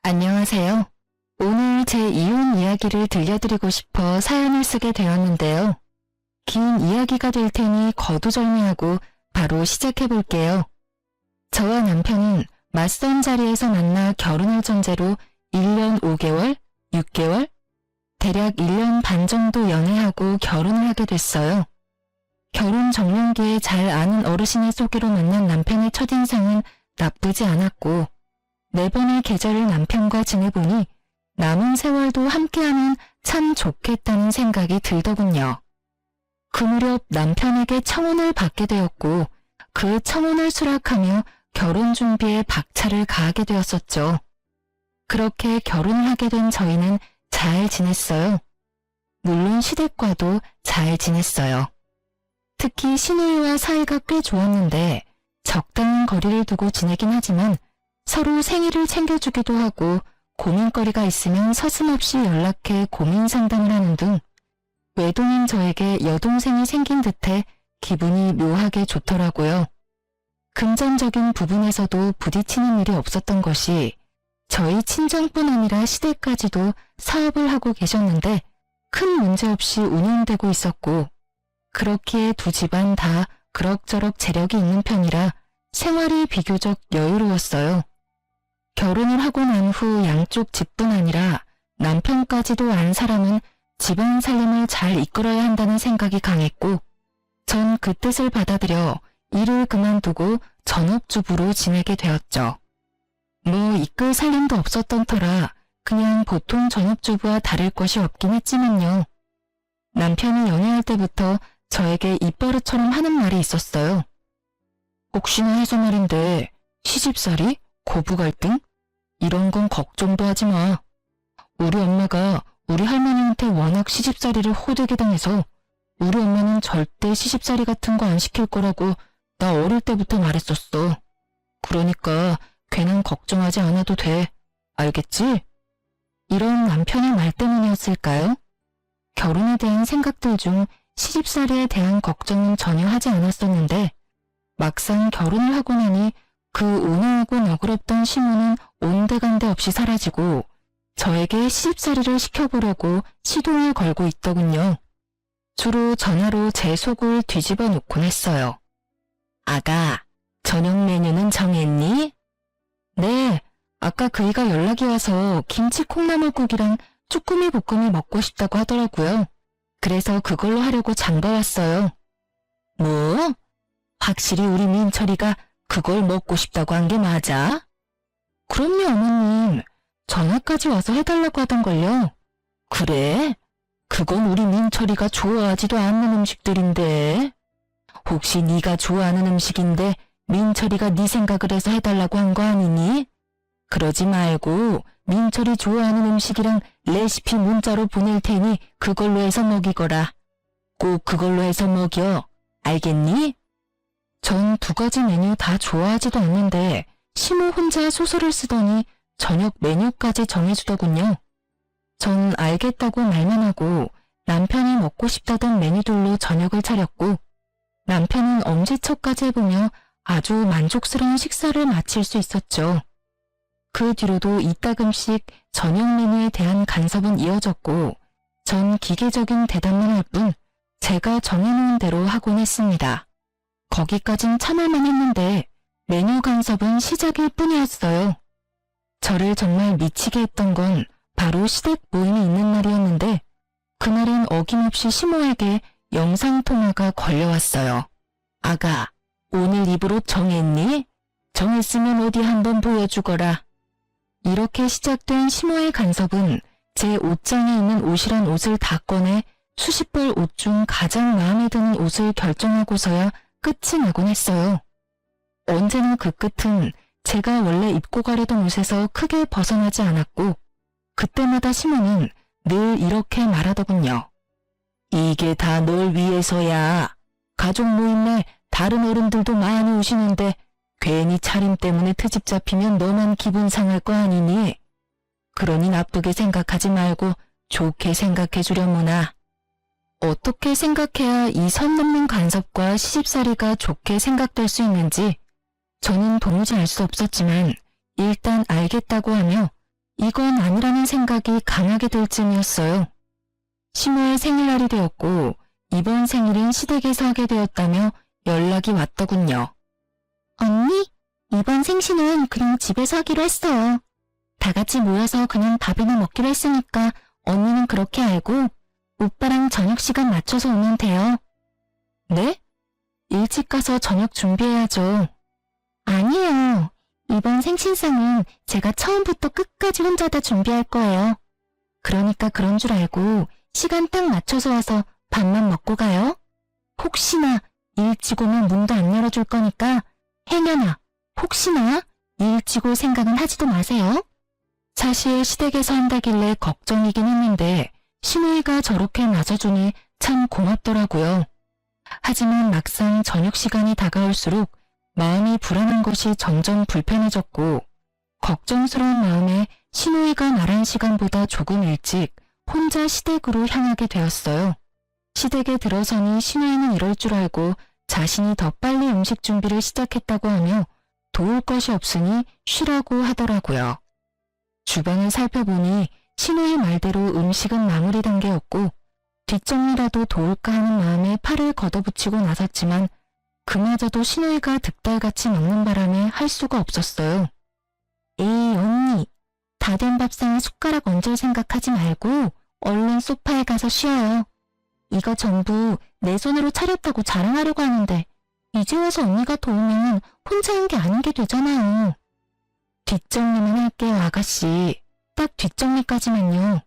안녕하세요. 오늘 제 이혼 이야기를 들려드리고 싶어 사연을 쓰게 되었는데요. 긴 이야기가 될 테니 거두절미하고 바로 시작해 볼게요. 저와 남편은 맞선 자리에서 만나 결혼을 전제로 1년 5개월, 6개월, 대략 1년 반 정도 연애하고 결혼을 하게 됐어요. 결혼 정년기에 잘 아는 어르신의 소개로 만난 남편의 첫인상은 나쁘지 않았고 4번의 계절을 남편과 지내보니 남은 세월도 함께하면 참 좋겠다는 생각이 들더군요. 그 무렵 남편에게 청혼을 받게 되었고 그 청혼을 수락하며 결혼 준비에 박차를 가하게 되었었죠. 그렇게 결혼을 하게 된 저희는 잘 지냈어요. 물론 시댁과도 잘 지냈어요. 특히 시누이와 사이가 꽤 좋았는데 적당한 거리를 두고 지내긴 하지만 서로 생일을 챙겨주기도 하고 고민거리가 있으면 서슴없이 연락해 고민 상담을 하는 등 외동인 저에게 여동생이 생긴 듯해 기분이 묘하게 좋더라고요. 금전적인 부분에서도 부딪히는 일이 없었던 것이 저희 친정뿐 아니라 시댁까지도 사업을 하고 계셨는데 큰 문제 없이 운영되고 있었고 그렇기에 두 집안 다 그럭저럭 재력이 있는 편이라 생활이 비교적 여유로웠어요. 결혼을 하고 난 후 양쪽 집뿐 아니라 남편까지도 안 사람은 집안 살림을 잘 이끌어야 한다는 생각이 강했고 전 그 뜻을 받아들여 일을 그만두고 전업주부로 지내게 되었죠. 뭐 이끌 살림도 없었던 터라 그냥 보통 전업주부와 다를 것이 없긴 했지만요. 남편이 연애할 때부터 저에게 입버릇처럼 하는 말이 있었어요. 혹시나 해서 말인데 시집살이? 고부 갈등? 이런 건 걱정도 하지 마. 우리 엄마가 우리 할머니한테 워낙 시집살이를 호되게 당해서 우리 엄마는 절대 시집살이 같은 거 안 시킬 거라고 나 어릴 때부터 말했었어. 그러니까 괜한 걱정하지 않아도 돼. 알겠지? 이런 남편의 말 때문이었을까요? 결혼에 대한 생각들 중 시집살이에 대한 걱정은 전혀 하지 않았었는데 막상 결혼을 하고 나니 그 온화하고 너그럽던 시무는 온데간데 없이 사라지고 저에게 시집살이를 시켜보려고 시동을 걸고 있더군요. 주로 전화로 제 속을 뒤집어 놓곤 했어요. 아가, 저녁 메뉴는 정했니? 네, 아까 그이가 연락이 와서 김치 콩나물국이랑 쭈꾸미 볶음이 먹고 싶다고 하더라고요. 그래서 그걸로 하려고 장봐왔어요. 뭐? 확실히 우리 민철이가 그걸 먹고 싶다고 한 게 맞아? 그럼요, 어머님. 전화까지 와서 해달라고 하던걸요. 그래? 그건 우리 민철이가 좋아하지도 않는 음식들인데. 혹시 네가 좋아하는 음식인데 민철이가 네 생각을 해서 해달라고 한 거 아니니? 그러지 말고 민철이 좋아하는 음식이랑 레시피 문자로 보낼 테니 그걸로 해서 먹이거라. 꼭 그걸로 해서 먹여. 알겠니? 전 2가지 메뉴 다 좋아하지도 않는데 시모 혼자 소설을 쓰더니 저녁 메뉴까지 정해주더군요. 전 알겠다고 말만 하고 남편이 먹고 싶다던 메뉴들로 저녁을 차렸고 남편은 엄지척까지 해보며 아주 만족스러운 식사를 마칠 수 있었죠. 그 뒤로도 이따금씩 저녁 메뉴에 대한 간섭은 이어졌고 전 기계적인 대답만 할 뿐 제가 정해놓은 대로 하곤 했습니다. 거기까진 참을만 했는데 메뉴 간섭은 시작일 뿐이었어요. 저를 정말 미치게 했던 건 바로 시댁 모임이 있는 날이었는데 그날은 어김없이 시모에게 영상통화가 걸려왔어요. 아가, 오늘 입을 옷 정했니? 정했으면 어디 한번 보여주거라. 이렇게 시작된 시모의 간섭은 제 옷장에 있는 옷이란 옷을 다 꺼내 수십 벌 옷 중 가장 마음에 드는 옷을 결정하고서야 끝이 나곤 했어요. 언제나 그 끝은 제가 원래 입고 가려던 옷에서 크게 벗어나지 않았고 그때마다 시모는 늘 이렇게 말하더군요. 이게 다 널 위해서야. 가족 모임날 다른 어른들도 많이 오시는데 괜히 차림 때문에 트집 잡히면 너만 기분 상할 거 아니니? 그러니 나쁘게 생각하지 말고 좋게 생각해 주려무나. 어떻게 생각해야 이 선 넘는 간섭과 시집살이가 좋게 생각될 수 있는지 저는 도무지 알 수 없었지만 일단 알겠다고 하며 이건 아니라는 생각이 강하게 들 쯤이었어요. 시모의 생일날이 되었고 이번 생일은 시댁에서 하게 되었다며 연락이 왔더군요. 언니, 이번 생신은 그냥 집에서 하기로 했어요. 다 같이 모여서 그냥 밥이나 먹기로 했으니까 언니는 그렇게 알고 오빠랑 저녁 시간 맞춰서 오면 돼요. 네? 일찍 가서 저녁 준비해야죠. 아니에요. 이번 생신상은 제가 처음부터 끝까지 혼자 다 준비할 거예요. 그러니까 그런 줄 알고 시간 딱 맞춰서 와서 밥만 먹고 가요. 혹시나 일찍 오면 문도 안 열어줄 거니까 행여나 혹시나 일찍 올 생각은 하지도 마세요. 사실 시댁에서 한다길래 걱정이긴 했는데 시누이가 저렇게 맞아주니 참 고맙더라고요. 하지만 막상 저녁 시간이 다가올수록 마음이 불안한 것이 점점 불편해졌고 걱정스러운 마음에 시누이가 말한 시간보다 조금 일찍 혼자 시댁으로 향하게 되었어요. 시댁에 들어서니 시누이는 이럴 줄 알고 자신이 더 빨리 음식 준비를 시작했다고 하며 도울 것이 없으니 쉬라고 하더라고요. 주방을 살펴보니 시누이 말대로 음식은 마무리 단계였고 뒷정리라도 도울까 하는 마음에 팔을 걷어붙이고 나섰지만 그마저도 시누이가 득달같이 먹는 바람에 할 수가 없었어요. 에이 언니, 다 된 밥상에 숟가락 얹을 생각하지 말고 얼른 소파에 가서 쉬어요. 이거 전부 내 손으로 차렸다고 자랑하려고 하는데 이제 와서 언니가 도우면 혼자 한 게 아닌 게 되잖아요. 뒷정리만 할게요 아가씨. 딱 뒷정리까지만요.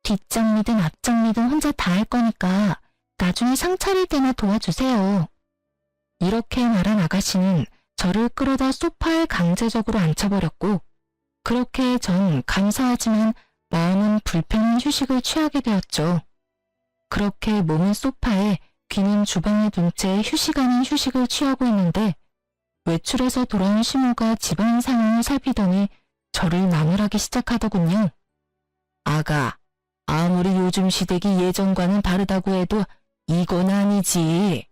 뒷정리든 앞정리든 혼자 다 할 거니까 나중에 상 차릴 때나 도와주세요. 이렇게 말한 아가씨는 저를 끌어다 소파에 강제적으로 앉혀버렸고 그렇게 전 감사하지만 마음은 불편한 휴식을 취하게 되었죠. 그렇게 몸은 소파에 귀는 주방에 둔 채 휴식 아닌 휴식을 취하고 있는데 외출해서 돌아온 시모가 집안 상황을 살피더니 저를 나무라기 시작하더군요. 아가, 아무리 요즘 시댁이 예전과는 다르다고 해도 이건 아니지.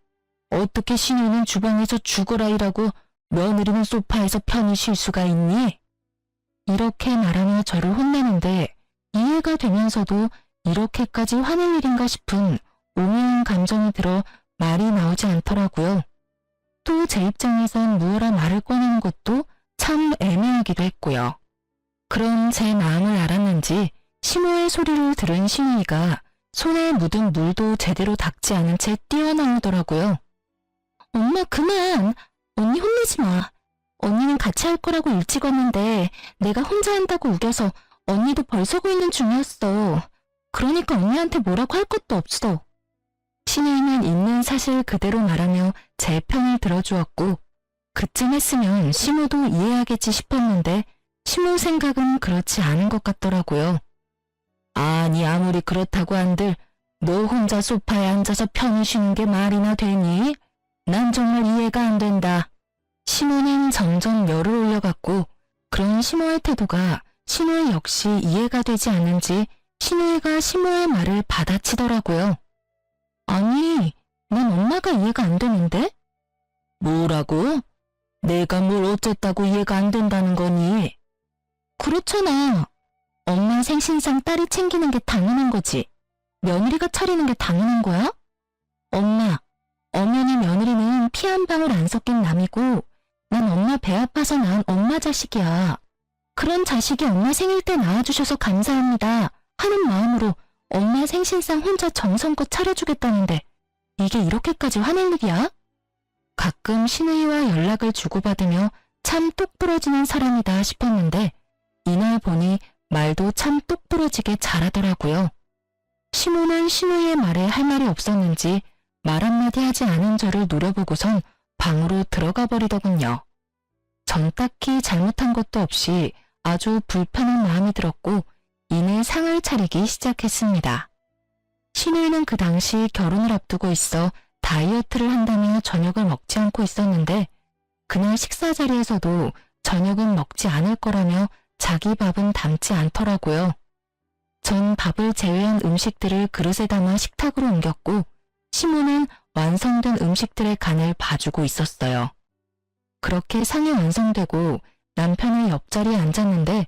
어떻게 시누이는 주방에서 죽어라 일하고 며느리는 소파에서 편히 쉴 수가 있니? 이렇게 말하며 저를 혼내는데 이해가 되면서도 이렇게까지 화낼 일인가 싶은 오묘한 감정이 들어 말이 나오지 않더라고요. 또 제 입장에선 무어라 말을 꺼내는 것도 참 애매하기도 했고요. 그런 제 마음을 알았는지 시모의 소리를 들은 시누이가 손에 묻은 물도 제대로 닦지 않은 채 뛰어나오더라고요. 엄마 그만! 언니 혼내지 마. 언니는 같이 할 거라고 일찍 왔는데 내가 혼자 한다고 우겨서 언니도 벌서고 있는 중이었어. 그러니까 언니한테 뭐라고 할 것도 없어. 시누이는 있는 사실 그대로 말하며 제 편을 들어주었고 그쯤 했으면 시모도 이해하겠지 싶었는데 시모 생각은 그렇지 않은 것 같더라고요. 아니 아무리 그렇다고 한들 너 혼자 소파에 앉아서 편히 쉬는 게 말이나 되니? 난 정말 이해가 안 된다. 시모는 점점 열을 올려갔고 그런 시모의 태도가 시누이 역시 이해가 되지 않는지 시누이가 시모의 말을 받아치더라고요. 아니, 난 엄마가 이해가 안 되는데? 뭐라고? 내가 뭘 어쨌다고 이해가 안 된다는 거니? 그렇잖아. 엄마 생신상 딸이 챙기는 게 당연한 거지. 며느리가 차리는 게 당연한 거야? 엄마, 엄연히 며느리는 피 한 방울 안 섞인 남이고 난 엄마 배 아파서 낳은 엄마 자식이야. 그런 자식이 엄마 생일 때 낳아주셔서 감사합니다 하는 마음으로 엄마 생신상 혼자 정성껏 차려주겠다는데 이게 이렇게까지 화낼 일이야? 가끔 시누이와 연락을 주고받으며 참 똑부러지는 사람이다 싶었는데 이날 보니 말도 참 똑부러지게 잘하더라고요. 시모는 시누이의 말에 할 말이 없었는지 말 한마디 하지 않은 저를 노려보고선 방으로 들어가 버리더군요. 전 딱히 잘못한 것도 없이 아주 불편한 마음이 들었고 이내 상을 차리기 시작했습니다. 시누이는 그 당시 결혼을 앞두고 있어 다이어트를 한다며 저녁을 먹지 않고 있었는데 그날 식사 자리에서도 저녁은 먹지 않을 거라며 자기 밥은 담지 않더라고요. 전 밥을 제외한 음식들을 그릇에 담아 식탁으로 옮겼고 시모는 완성된 음식들의 간을 봐주고 있었어요. 그렇게 상이 완성되고 남편의 옆자리에 앉았는데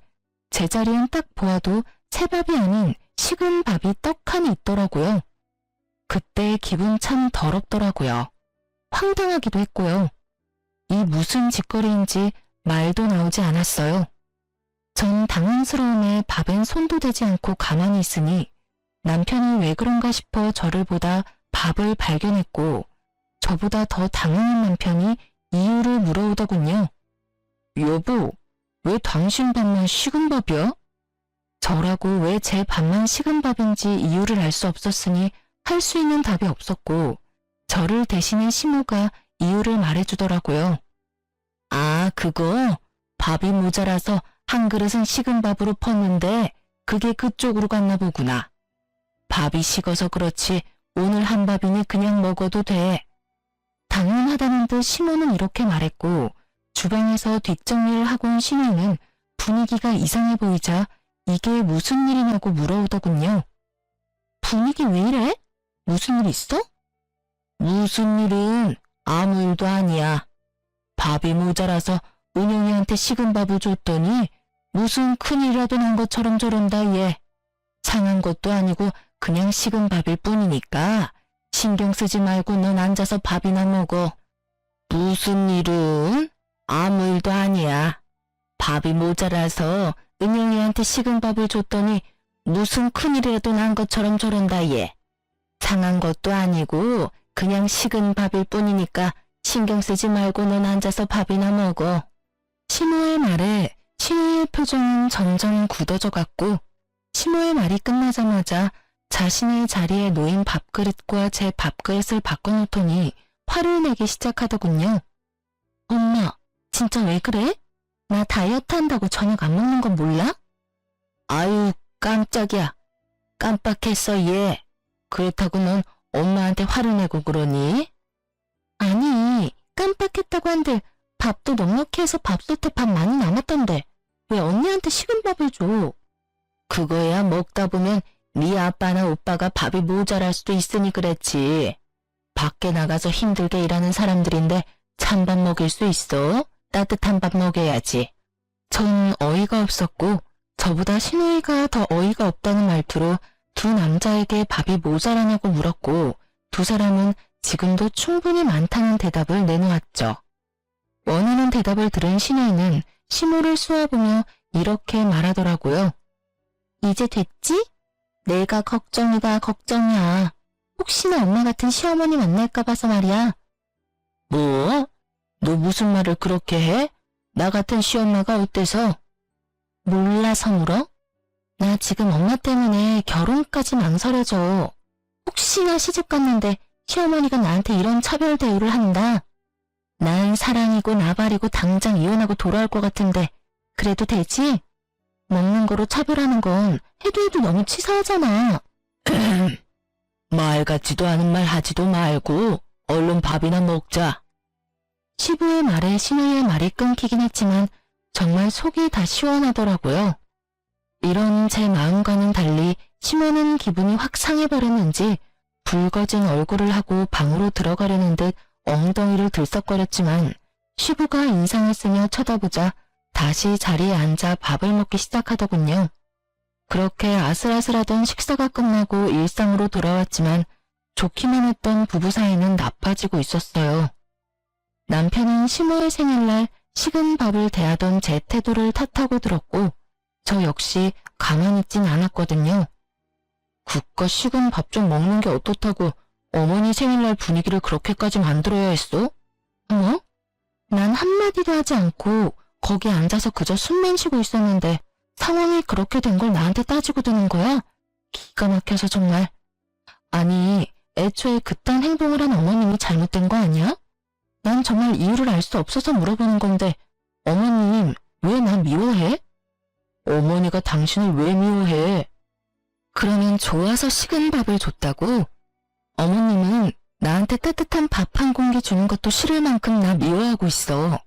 제자리엔 딱 보아도 새밥이 아닌 식은 밥이 떡 칸이 있더라고요. 그때 기분 참 더럽더라고요. 황당하기도 했고요. 이 무슨 짓거리인지 말도 나오지 않았어요. 전 당황스러움에 밥엔 손도 대지 않고 가만히 있으니 남편이 왜 그런가 싶어 저를 보다 밥을 발견했고 저보다 더 당황한 남편이 이유를 물어오더군요. 여보, 왜 당신 밥만 식은 밥이야? 저라고 왜 제 밥만 식은 밥인지 이유를 알 수 없었으니 할 수 있는 답이 없었고 저를 대신해 시모가 이유를 말해주더라고요. 아, 그거 밥이 모자라서 한 그릇은 식은 밥으로 펐는데 그게 그쪽으로 갔나 보구나. 밥이 식어서 그렇지 오늘 한 밥이니 그냥 먹어도 돼. 당연하다는 듯 시모는 이렇게 말했고 주방에서 뒷정리를 하고 온 시모는 분위기가 이상해 보이자 이게 무슨 일이냐고 물어오더군요. 분위기 왜 이래? 무슨 일 있어? 무슨 일은 아무 일도 아니야. 밥이 모자라서 은영이한테 식은 밥을 줬더니 무슨 큰일이라도 난 것처럼 저런다 얘. 상한 것도 아니고 그냥 식은 밥일 뿐이니까 신경 쓰지 말고 넌 앉아서 밥이나 먹어. 무슨 일은? 아무 일도 아니야. 밥이 모자라서 은영이한테 식은 밥을 줬더니 무슨 큰일이라도 난 것처럼 저런다 얘. 상한 것도 아니고 그냥 식은 밥일 뿐이니까 신경 쓰지 말고 넌 앉아서 밥이나 먹어. 시모의 말에 신우의 표정은 점점 굳어져 갔고 시모의 말이 끝나자마자 자신의 자리에 놓인 밥그릇과 제 밥그릇을 바꿔놓더니 화를 내기 시작하더군요. 엄마, 진짜 왜 그래? 나 다이어트 한다고 저녁 안 먹는 건 몰라? 아유, 깜짝이야. 깜빡했어, 얘. 그렇다고 넌 엄마한테 화를 내고 그러니? 아니, 깜빡했다고 한들 밥도 넉넉히 해서 밥솥에 밥 많이 남았던데 왜 언니한테 식은 밥을 줘? 그거야 먹다 보면 네 아빠나 오빠가 밥이 모자랄 수도 있으니 그랬지. 밖에 나가서 힘들게 일하는 사람들인데 찬밥 먹일 수 있어? 따뜻한 밥 먹여야지. 전 어이가 없었고 저보다 신우이가 더 어이가 없다는 말투로 두 남자에게 밥이 모자라냐고 물었고 두 사람은 지금도 충분히 많다는 대답을 내놓았죠. 원하는 대답을 들은 신우이는 시모를 쏘아보며 이렇게 말하더라고요. 이제 됐지? 내가 걱정이다 걱정이야. 혹시나 엄마 같은 시어머니 만날까 봐서 말이야. 뭐? 너 무슨 말을 그렇게 해? 나 같은 시엄마가 어때서? 몰라서 물어? 나 지금 엄마 때문에 결혼까지 망설여져. 혹시나 시집 갔는데 시어머니가 나한테 이런 차별 대우를 한다. 난 사랑이고 나발이고 당장 이혼하고 돌아올 것 같은데 그래도 되지? 먹는 거로 차별하는 건 해도 너무 치사하잖아. 말 같지도 않은 말 하지도 말고 얼른 밥이나 먹자. 시부의 말에 신우의 말이 끊기긴 했지만 정말 속이 다 시원하더라고요. 이런 제 마음과는 달리 시모는 기분이 확 상해버렸는지 붉어진 얼굴을 하고 방으로 들어가려는 듯 엉덩이를 들썩거렸지만 시부가 인상을 쓰며 쳐다보자 다시 자리에 앉아 밥을 먹기 시작하더군요. 그렇게 아슬아슬하던 식사가 끝나고 일상으로 돌아왔지만 좋기만 했던 부부 사이는 나빠지고 있었어요. 남편은 시모의 생일날 식은 밥을 대하던 제 태도를 탓하고 들었고 저 역시 가만히 있진 않았거든요. 그깟 식은 밥 좀 먹는 게 어떻다고 어머니 생일날 분위기를 그렇게까지 만들어야 했어? 뭐? 난 한마디도 하지 않고 거기 앉아서 그저 숨만 쉬고 있었는데 상황이 그렇게 된 걸 나한테 따지고 드는 거야? 기가 막혀서 정말. 아니, 애초에 그딴 행동을 한 어머님이 잘못된 거 아니야? 난 정말 이유를 알 수 없어서 물어보는 건데 어머님 왜 나 미워해? 어머니가 당신을 왜 미워해? 그러면 좋아서 식은 밥을 줬다고? 어머님은 나한테 따뜻한 밥 한 공기 주는 것도 싫을 만큼 나 미워하고 있어.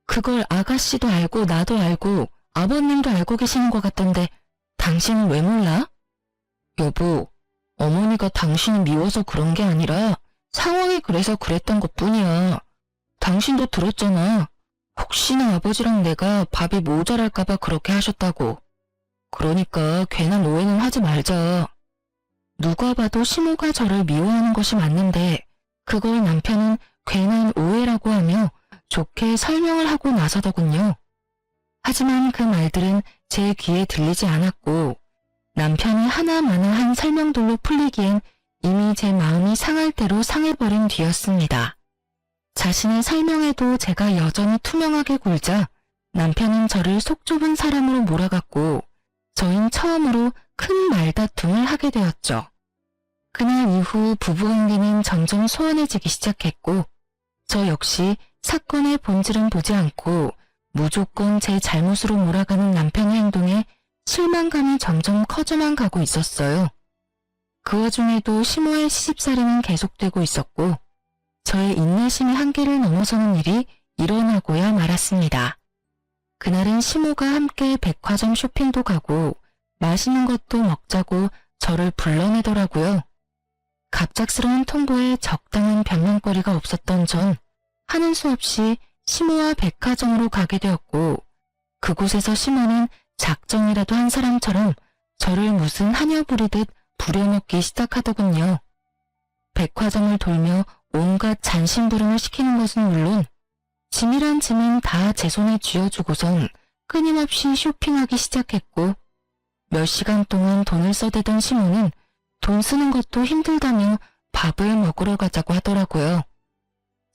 그걸 아가씨도 알고 나도 알고 아버님도 알고 계시는 것 같던데 당신은 왜 몰라? 여보, 어머니가 당신이 미워서 그런 게 아니라 상황이 그래서 그랬던 것뿐이야. 당신도 들었잖아. 혹시나 아버지랑 내가 밥이 모자랄까봐 그렇게 하셨다고. 그러니까 괜한 오해는 하지 말자. 누가 봐도 시모가 저를 미워하는 것이 맞는데 그걸 남편은 괜한 오해라고 하며 좋게 설명을 하고 나서더군요. 하지만 그 말들은 제 귀에 들리지 않았고 남편이 하나마나 한 설명들로 풀리기엔 이미 제 마음이 상할 대로 상해버린 뒤였습니다. 자신의 설명에도 제가 여전히 투명하게 굴자 남편은 저를 속 좁은 사람으로 몰아갔고 저흰 처음으로 큰 말다툼을 하게 되었죠. 그날 이후 부부관계는 점점 소원해지기 시작했고 저 역시 사건의 본질은 보지 않고 무조건 제 잘못으로 몰아가는 남편의 행동에 실망감이 점점 커져만 가고 있었어요. 그 와중에도 시모의 시집살이는 계속되고 있었고 저의 인내심의 한계를 넘어서는 일이 일어나고야 말았습니다. 그날은 시모가 함께 백화점 쇼핑도 가고 맛있는 것도 먹자고 저를 불러내더라고요. 갑작스러운 통보에 적당한 변명거리가 없었던 전 하는 수 없이 시모와 백화점으로 가게 되었고 그곳에서 시모는 작정이라도 한 사람처럼 저를 무슨 하녀 부리듯 부려먹기 시작하더군요. 백화점을 돌며 온갖 잔심부름을 시키는 것은 물론 짐이란 짐은 다 제 손에 쥐어주고선 끊임없이 쇼핑하기 시작했고 몇 시간 동안 돈을 써대던 시모는 돈 쓰는 것도 힘들다며 밥을 먹으러 가자고 하더라고요.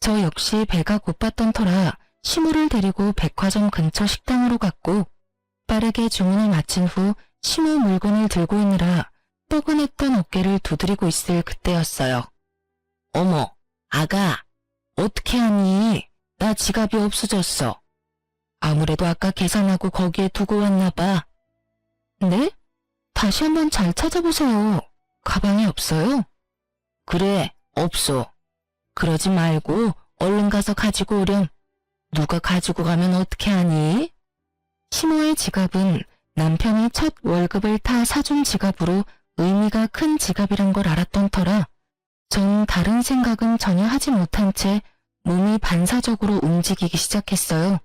저 역시 배가 고팠던 터라 시모를 데리고 백화점 근처 식당으로 갔고 빠르게 주문을 마친 후 시모 물건을 들고 있느라 뻐근했던 어깨를 두드리고 있을 그때였어요. 어머, 아가, 어떻게 하니? 나 지갑이 없어졌어. 아무래도 아까 계산하고 거기에 두고 왔나 봐. 네? 다시 한번 잘 찾아보세요. 가방에 없어요? 그래, 없어. 그러지 말고 얼른 가서 가지고 오렴. 누가 가지고 가면 어떻게 하니? 시모의 지갑은 남편이 첫 월급을 타 사준 지갑으로 의미가 큰 지갑이란 걸 알았던 터라 전 다른 생각은 전혀 하지 못한 채 몸이 반사적으로 움직이기 시작했어요.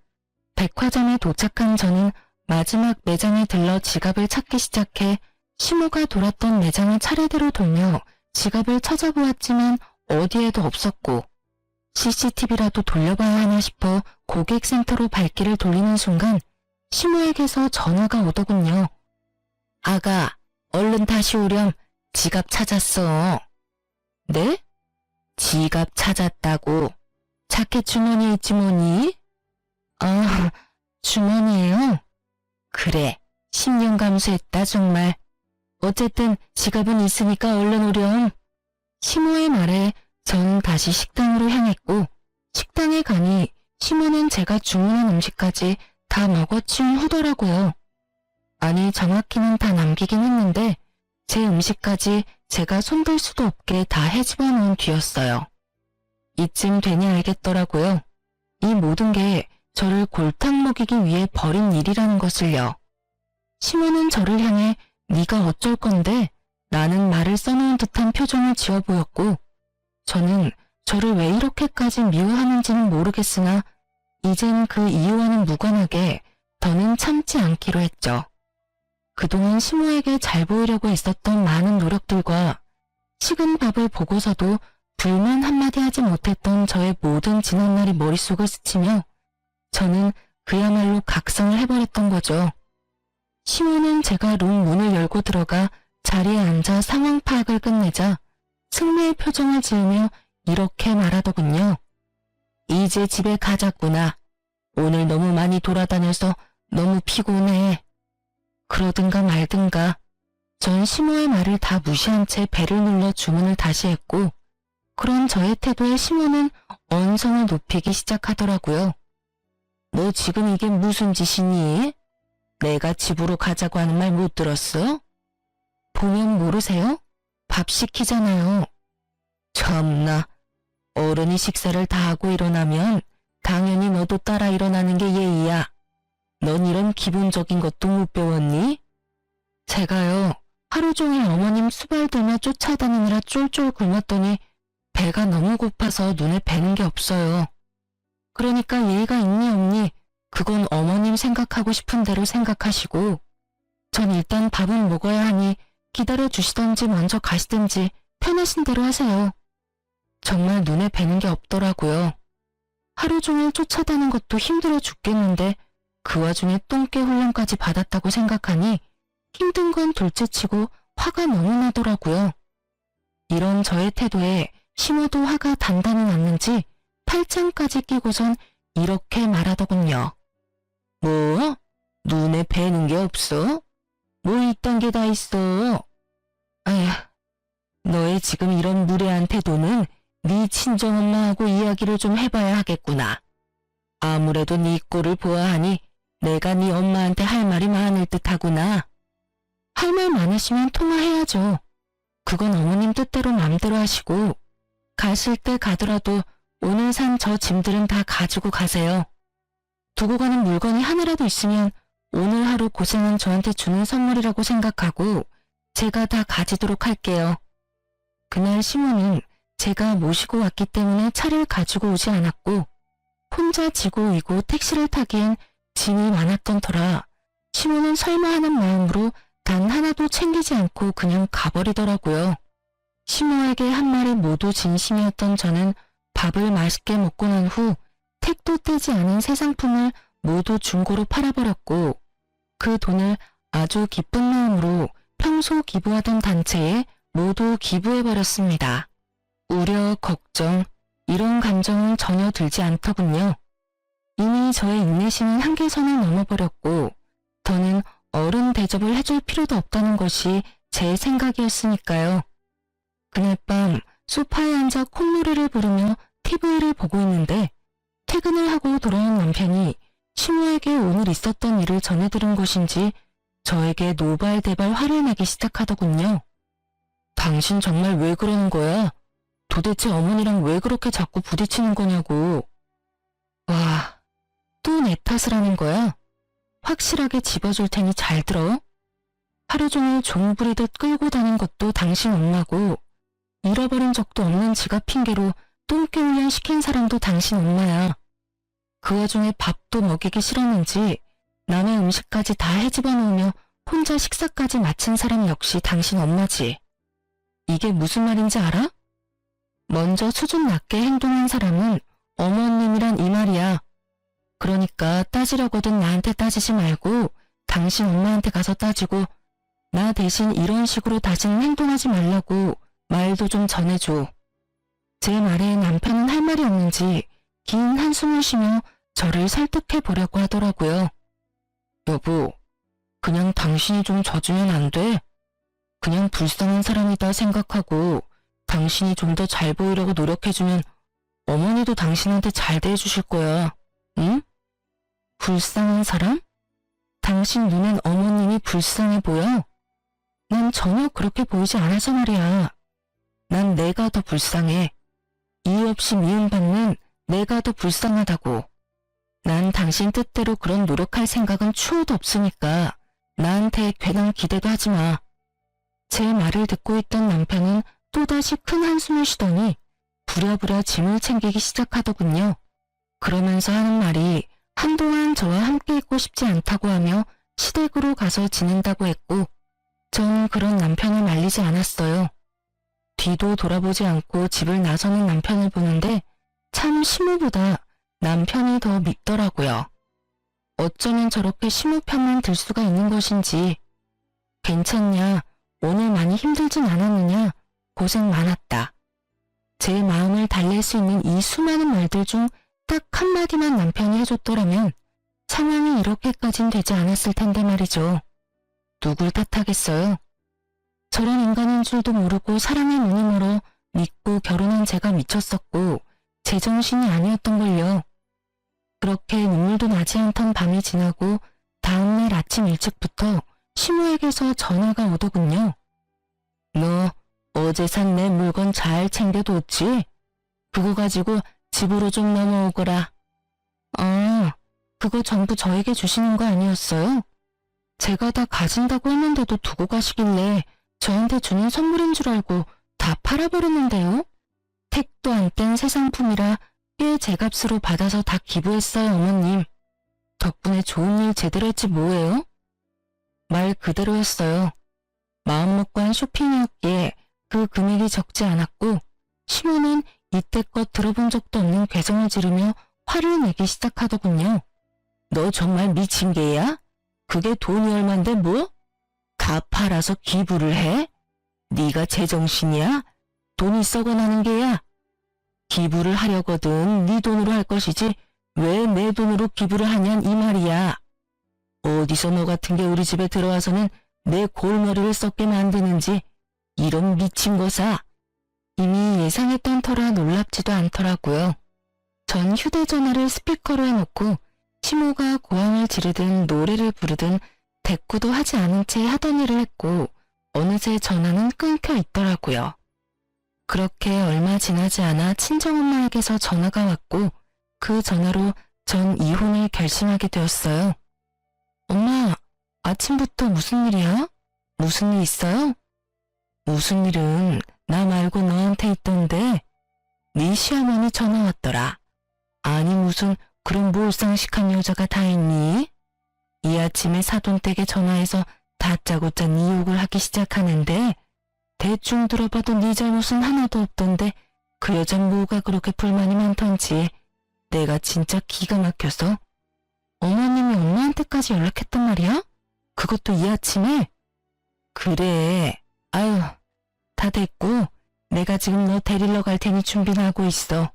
백화점에 도착한 저는 마지막 매장에 들러 지갑을 찾기 시작해 시모가 돌았던 매장을 차례대로 돌며 지갑을 찾아보았지만 어디에도 없었고 CCTV라도 돌려봐야 하나 싶어 고객센터로 발길을 돌리는 순간 시모에게서 전화가 오더군요. 아가, 얼른 다시 오렴. 지갑 찾았어. 네? 지갑 찾았다고. 자켓 주머니에 있지 뭐니? 아, 주머니에요? 그래, 10년 감수했다 정말. 어쨌든 지갑은 있으니까 얼른 오렴. 시모의 말에 전 다시 식당으로 향했고 식당에 가니 시모는 제가 주문한 음식까지 다 먹어치운 후더라고요. 아니 정확히는 다 남기긴 했는데 제 음식까지 제가 손댈 수도 없게 다 헤집어 놓은 뒤였어요. 이쯤 되니 알겠더라고요. 이 모든 게 저를 골탕 먹이기 위해 벌인 일이라는 것을요. 시모는 저를 향해 네가 어쩔 건데 라는 말을 써놓은 듯한 표정을 지어 보였고 저는 저를 왜 이렇게까지 미워하는지는 모르겠으나 이젠 그 이유와는 무관하게 더는 참지 않기로 했죠. 그동안 시모에게 잘 보이려고 했었던 많은 노력들과 식은 밥을 보고서도 불만 한마디 하지 못했던 저의 모든 지난날이 머릿속을 스치며 저는 그야말로 각성을 해버렸던 거죠. 시모는 제가 룸 문을 열고 들어가 자리에 앉아 상황 파악을 끝내자 승리의 표정을 지으며 이렇게 말하더군요. 이제 집에 가자꾸나. 오늘 너무 많이 돌아다녀서 너무 피곤해. 그러든가 말든가. 전 시모의 말을 다 무시한 채 배를 눌러 주문을 다시 했고 그런 저의 태도에 시모는 언성을 높이기 시작하더라고요. 너 지금 이게 무슨 짓이니? 내가 집으로 가자고 하는 말 못 들었어? 보면 모르세요? 밥 시키잖아요. 참나, 어른이 식사를 다 하고 일어나면 당연히 너도 따라 일어나는 게 예의야. 넌 이런 기본적인 것도 못 배웠니? 제가요, 하루 종일 어머님 수발 들며 쫓아다니느라 쫄쫄 굶었더니 배가 너무 고파서 눈에 뵈는 게 없어요. 그러니까 예의가 있니 없니 그건 어머님 생각하고 싶은 대로 생각하시고 전 일단 밥은 먹어야 하니 기다려 주시던지 먼저 가시든지 편하신 대로 하세요. 정말 눈에 뵈는 게 없더라고요. 하루 종일 쫓아다니는 것도 힘들어 죽겠는데 그 와중에 똥개 훈련까지 받았다고 생각하니 힘든 건 둘째치고 화가 너무 나더라고요. 이런 저의 태도에 심호도 화가 단단히 났는지 팔짱까지 끼고선 이렇게 말하더군요. 뭐? 눈에 뵈는 게 없어? 뭐 이딴 게 다 있어? 아휴, 너의 지금 이런 무례한 태도는 네 친정엄마하고 이야기를 좀 해봐야 하겠구나. 아무래도 네 꼴을 보아하니 내가 네 엄마한테 할 말이 많을 듯하구나. 할 말 많으시면 통화해야죠. 그건 어머님 뜻대로 맘대로 하시고 가실 때 가더라도 오늘 산 저 짐들은 다 가지고 가세요. 두고 가는 물건이 하나라도 있으면 오늘 하루 고생한 저한테 주는 선물이라고 생각하고 제가 다 가지도록 할게요. 그날 시모는 제가 모시고 왔기 때문에 차를 가지고 오지 않았고 혼자 지고 이고 택시를 타기엔 짐이 많았던 터라 시모는 설마 하는 마음으로 단 하나도 챙기지 않고 그냥 가버리더라고요. 시모에게 한 말이 모두 진심이었던 저는 밥을 맛있게 먹고 난 후 택도 떼지 않은 새 상품을 모두 중고로 팔아버렸고 그 돈을 아주 기쁜 마음으로 평소 기부하던 단체에 모두 기부해버렸습니다. 우려, 걱정, 이런 감정은 전혀 들지 않더군요. 이미 저의 인내심은 한계선을 넘어버렸고 더는 어른 대접을 해줄 필요도 없다는 것이 제 생각이었으니까요. 그날 밤 소파에 앉아 콧노래를 부르며 TV를 보고 있는데 퇴근을 하고 돌아온 남편이 시모에게 오늘 있었던 일을 전해들은 것인지 저에게 노발대발 화를 내기 시작하더군요. 당신 정말 왜 그러는 거야? 도대체 어머니랑 왜 그렇게 자꾸 부딪히는 거냐고. 와, 또 내 탓을 하는 거야? 확실하게 집어줄 테니 잘 들어. 하루 종일 종 부리듯 끌고 다닌 것도 당신 엄마고 잃어버린 적도 없는 지갑 핑계로 똥개 훈련 시킨 사람도 당신 엄마야. 그 와중에 밥도 먹이기 싫었는지 남의 음식까지 다 헤집어 놓으며 혼자 식사까지 마친 사람 역시 당신 엄마지. 이게 무슨 말인지 알아? 먼저 수준 낮게 행동한 사람은 어머님이란 이 말이야. 그러니까 따지려거든 나한테 따지지 말고 당신 엄마한테 가서 따지고 나 대신 이런 식으로 다시는 행동하지 말라고 말도 좀 전해줘. 제 말에 남편은 할 말이 없는지 긴 한숨을 쉬며 저를 설득해 보려고 하더라고요. 여보, 그냥 당신이 좀 져주면 안 돼? 그냥 불쌍한 사람이다 생각하고 당신이 좀 더 잘 보이려고 노력해주면 어머니도 당신한테 잘 대해주실 거야. 응? 불쌍한 사람? 당신 눈엔 어머님이 불쌍해 보여? 난 전혀 그렇게 보이지 않아서 말이야. 난 내가 더 불쌍해. 이유 없이 미움받는 내가 더 불쌍하다고. 난 당신 뜻대로 그런 노력할 생각은 추호도 없으니까 나한테 괜한 기대도 하지 마. 제 말을 듣고 있던 남편은 또다시 큰 한숨을 쉬더니 부랴부랴 짐을 챙기기 시작하더군요. 그러면서 하는 말이 한동안 저와 함께 있고 싶지 않다고 하며 시댁으로 가서 지낸다고 했고 전 그런 남편을 말리지 않았어요. 뒤도 돌아보지 않고 집을 나서는 남편을 보는데 참 시모보다 남편이 더 밉더라고요. 어쩌면 저렇게 시모 편만 들 수가 있는 것인지. 괜찮냐? 오늘 많이 힘들진 않았느냐? 고생 많았다. 제 마음을 달랠 수 있는 이 수많은 말들 중 딱 한마디만 남편이 해줬더라면 상황이 이렇게까진 되지 않았을 텐데 말이죠. 누굴 탓하겠어요? 저런 인간인 줄도 모르고 사랑의 눈이 멀어 믿고 결혼한 제가 미쳤었고 제정신이 아니었던걸요. 그렇게 눈물도 나지 않던 밤이 지나고 다음날 아침 일찍부터 시모에게서 전화가 오더군요. 너 어제 산 내 물건 잘 챙겨뒀지? 그거 가지고 집으로 좀 넘어오거라. 아, 그거 전부 저에게 주시는 거 아니었어요? 제가 다 가진다고 했는데도 두고 가시길래 저한테 주는 선물인 줄 알고 다 팔아버렸는데요? 택도 안 뗀 새 상품이라 꽤 제값으로 받아서 다 기부했어요, 어머님. 덕분에 좋은 일 제대로 했지 뭐예요? 말 그대로였어요. 마음먹고 한 쇼핑이었기에 그 금액이 적지 않았고 시모는 이때껏 들어본 적도 없는 괴성을 지르며 화를 내기 시작하더군요. 너 정말 미친 개야? 그게 돈이 얼만데 뭐? 다 팔아서 기부를 해? 네가 제정신이야? 돈이 썩어나는 게야. 기부를 하려거든 네 돈으로 할 것이지 왜 내 돈으로 기부를 하냔 이 말이야. 어디서 너 같은 게 우리 집에 들어와서는 내 골머리를 썩게 만드는지 이런 미친 거사. 이미 예상했던 터라 놀랍지도 않더라고요. 전 휴대전화를 스피커로 해놓고 시모가 고함을 지르든 노래를 부르든 대꾸도 하지 않은 채 하던 일을 했고 어느새 전화는 끊겨 있더라고요. 그렇게 얼마 지나지 않아 친정엄마에게서 전화가 왔고 그 전화로 전 이혼을 결심하게 되었어요. 엄마, 아침부터 무슨 일이야? 무슨 일 있어요? 무슨 일은 나 말고 너한테 있던데 네 시어머니 전화 왔더라. 아니 무슨 그런 몰상식한 여자가 다 있니? 이 아침에 사돈댁에 전화해서 다짜고짜 네 욕을 하기 시작하는데 대충 들어봐도 네 잘못은 하나도 없던데 그 여잔 뭐가 그렇게 불만이 많던지 내가 진짜 기가 막혀서. 어머님이 엄마한테까지 연락했단 말이야? 그것도 이 아침에? 그래. 아유, 다 됐고 내가 지금 너 데리러 갈 테니 준비는 하고 있어.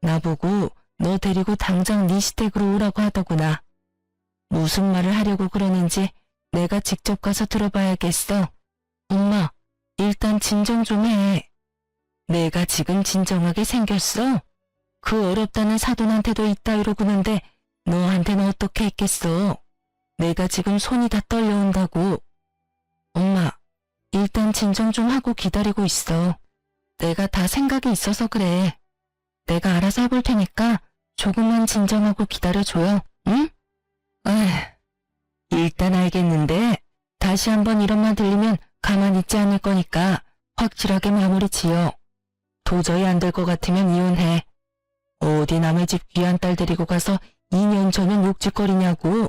나보고 너 데리고 당장 네 시댁으로 오라고 하더구나. 무슨 말을 하려고 그러는지 내가 직접 가서 들어봐야겠어. 엄마, 일단 진정 좀 해. 내가 지금 진정하게 생겼어? 그 어렵다는 사돈한테도 이따위로 구는데 너한테는 어떻게 했겠어? 내가 지금 손이 다 떨려온다고. 엄마, 일단 진정 좀 하고 기다리고 있어. 내가 다 생각이 있어서 그래. 내가 알아서 해볼 테니까 조금만 진정하고 기다려줘요, 응? 일단 알겠는데 다시 한번 이런 말 들리면 가만히 있지 않을 거니까 확실하게 마무리 지어. 도저히 안 될 것 같으면 이혼해. 어디 남의 집 귀한 딸 데리고 가서 2년 전엔 욕짓거리냐고.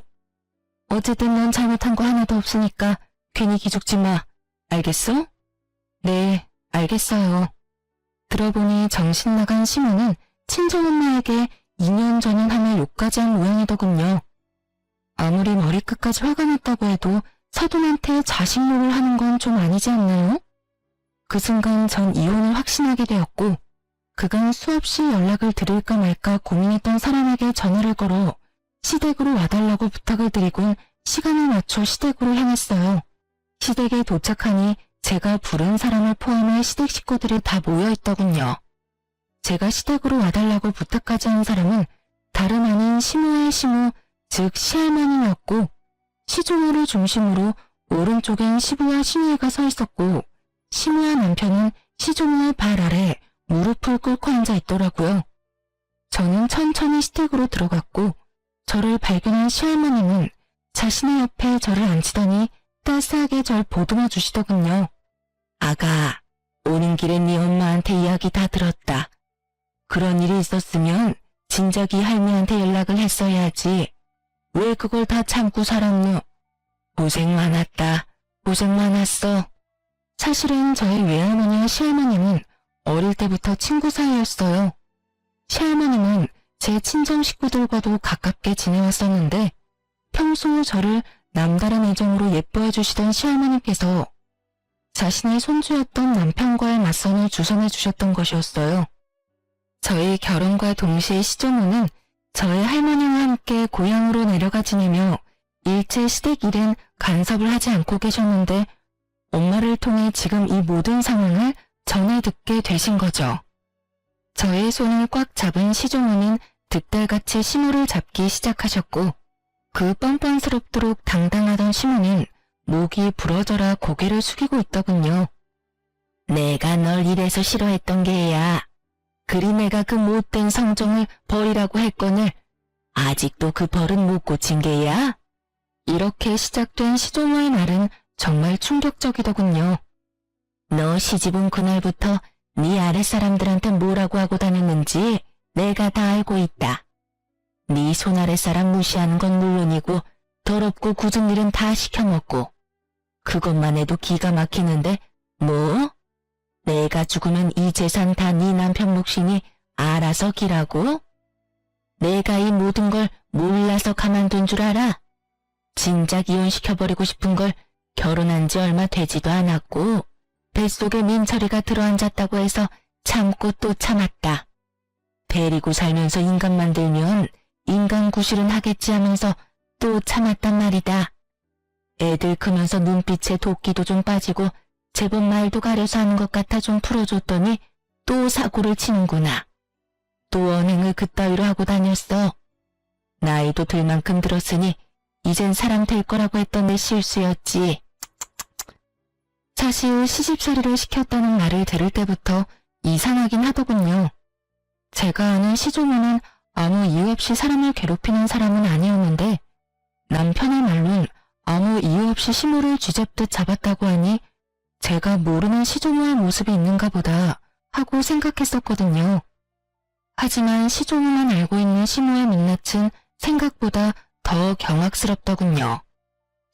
어쨌든 넌 잘못한 거 하나도 없으니까 괜히 기죽지 마. 알겠어? 네, 알겠어요. 들어보니 정신 나간 시모는 친정엄마에게 2년 전엔 하며 욕까지 한 모양이더군요. 아무리 머리끝까지 화가 났다고 해도 사돈한테 자식 욕을 하는 건 좀 아니지 않나요? 그 순간 전 이혼을 확신하게 되었고 그간 수없이 연락을 드릴까 말까 고민했던 사람에게 전화를 걸어 시댁으로 와달라고 부탁을 드리곤 시간을 맞춰 시댁으로 향했어요. 시댁에 도착하니 제가 부른 사람을 포함해 시댁 식구들이 다 모여있더군요. 제가 시댁으로 와달라고 부탁까지 한 사람은 다름 아닌 시모의 시모, 즉 시할머님이었고 시종호를 중심으로 오른쪽엔 시부와 시누이가 서 있었고 시모와 남편은 시종호의 발 아래 무릎을 꿇고 앉아 있더라고요. 저는 천천히 시댁으로 들어갔고 저를 발견한 시할머님은 자신의 옆에 저를 앉히더니 따스하게 절 보듬어 주시더군요. 아가, 오는 길에 네 엄마한테 이야기 다 들었다. 그런 일이 있었으면 진작에 할미한테 연락을 했어야지. 왜 그걸 다 참고 살았노? 고생 많았다. 고생 많았어. 사실은 저희 외할머니와 시할머님은 어릴 때부터 친구 사이였어요. 시할머님은 제 친정 식구들과도 가깝게 지내왔었는데 평소 저를 남다른 애정으로 예뻐해 주시던 시할머님께서 자신의 손주였던 남편과의 맞선을 주선해 주셨던 것이었어요. 저희 결혼과 동시에 시조모는 저희 할머니와 함께 고향으로 내려가 지내며 일체 시댁 일엔 간섭을 하지 않고 계셨는데 엄마를 통해 지금 이 모든 상황을 전해 듣게 되신 거죠. 저의 손을 꽉 잡은 시조모는 득달같이 시모를 잡기 시작하셨고 그 뻔뻔스럽도록 당당하던 시모는 목이 부러져라 고개를 숙이고 있더군요. 내가 널 이래서 싫어했던 게야. 그리 내가 그 못된 성정을 버리라고 했거늘 아직도 그 벌은 못 고친 게야? 이렇게 시작된 시조모의 말은 정말 충격적이더군요. 너 시집온 그날부터 네 아랫사람들한테 뭐라고 하고 다녔는지 내가 다 알고 있다. 네 손아랫사람 무시하는 건 물론이고 더럽고 굳은 일은 다 시켜먹고. 그것만 해도 기가 막히는데 뭐? 내가 죽으면 이 재산 다 네 남편 몫이니 알아서 기라고? 내가 이 모든 걸 몰라서 가만둔 줄 알아? 진작 이혼시켜버리고 싶은 걸 결혼한 지 얼마 되지도 않았고 뱃속에 민철이가 들어앉았다고 해서 참고 또 참았다. 데리고 살면서 인간 만들면 인간 구실은 하겠지 하면서 또 참았단 말이다. 애들 크면서 눈빛에 도끼도 좀 빠지고 제법 말도 가려서 하는 것 같아 좀 풀어줬더니 또 사고를 치는구나. 또 언행을 그따위로 하고 다녔어. 나이도 들 만큼 들었으니 이젠 사람 될 거라고 했던 내 실수였지. 사실 시집살이를 시켰다는 말을 들을 때부터 이상하긴 하더군요. 제가 아는 시조모는 아무 이유 없이 사람을 괴롭히는 사람은 아니었는데 남편의 말론 아무 이유 없이 시모를 쥐잡듯 잡았다고 하니 제가 모르는 시조모의 모습이 있는가 보다 하고 생각했었거든요. 하지만 시조모만 알고 있는 시모의 민낯은 생각보다 더 경악스럽더군요.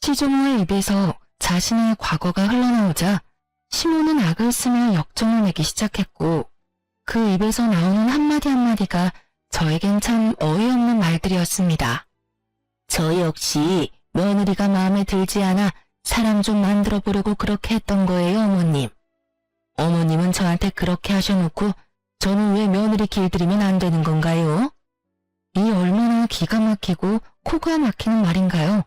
시조모의 입에서 자신의 과거가 흘러나오자 시모는 악을 쓰며 역정을 내기 시작했고 그 입에서 나오는 한마디 한마디가 저에겐 참 어이없는 말들이었습니다. 저 역시 며느리가 마음에 들지 않아 사람 좀 만들어 보려고 그렇게 했던 거예요, 어머님. 어머님은 저한테 그렇게 하셔놓고 저는 왜 며느리 길들이면 안 되는 건가요? 이 얼마나 기가 막히고 코가 막히는 말인가요?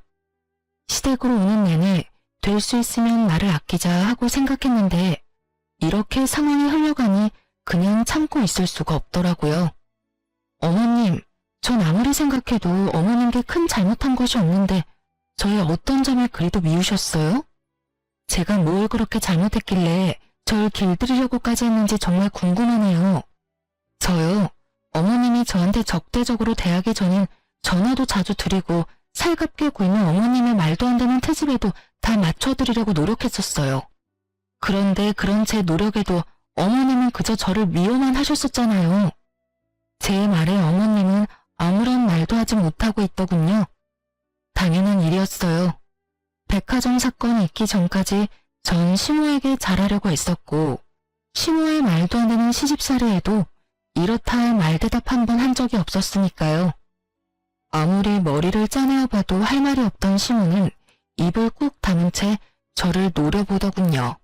시댁으로 오는 내내 될 수 있으면 나를 아끼자 하고 생각했는데 이렇게 상황이 흘러가니 그냥 참고 있을 수가 없더라고요. 어머님, 전 아무리 생각해도 어머님께 큰 잘못한 것이 없는데 저의 어떤 점을 그리도 미우셨어요? 제가 뭘 그렇게 잘못했길래 절 길들이려고까지 했는지 정말 궁금하네요. 저요, 어머님이 저한테 적대적으로 대하기 전엔 전화도 자주 드리고 살갑게 굴면 어머님의 말도 안 되는 트집에도 다 맞춰드리려고 노력했었어요. 그런데 그런 제 노력에도 어머님은 그저 저를 미워만 하셨었잖아요. 제 말에 어머님은 아무런 말도 하지 못하고 있더군요. 당연한 일이었어요. 백화점 사건이 있기 전까지 전 시모에게 잘하려고 했었고 시모의 말도 안 되는 시집살이에도 이렇다 할 말대답 한 번 한 적이 없었으니까요. 아무리 머리를 짜내어 봐도 할 말이 없던 시모는 입을 꾹 다문 채 저를 노려보더군요.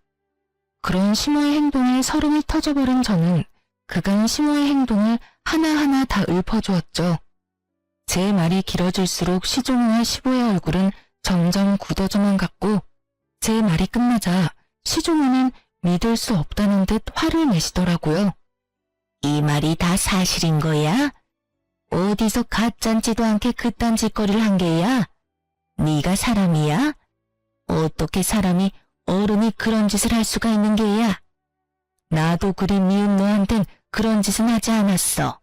그런 시모의 행동에 서름이 터져버린 저는 그간 시모의 행동을 하나하나 다 읊어주었죠. 제 말이 길어질수록 시조모와 시보의 얼굴은 점점 굳어져만 갔고 제 말이 끝나자 시조모는 믿을 수 없다는 듯 화를 내시더라고요. 이 말이 다 사실인 거야? 어디서 가짠지도 않게 그딴 짓거리를 한 게야? 네가 사람이야? 어떻게 사람이 어른이 그런 짓을 할 수가 있는 게야? 나도 그리 미운 너한텐 그런 짓은 하지 않았어.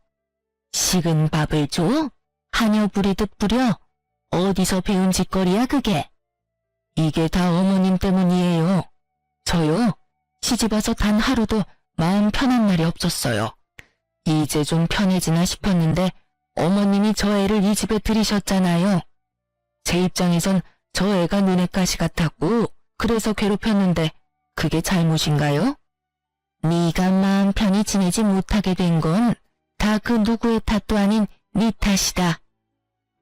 식은 밥을 줘? 하녀 부리듯 부려? 어디서 배운 짓거리야 그게? 이게 다 어머님 때문이에요. 저요? 시집와서 단 하루도 마음 편한 날이 없었어요. 이제 좀 편해지나 싶었는데 어머님이 저 애를 이 집에 들이셨잖아요. 제 입장에선 저 애가 눈엣 가시 같았고 그래서 괴롭혔는데 그게 잘못인가요? 네가 마음 편히 지내지 못하게 된 건 다 그 누구의 탓도 아닌 네 탓이다.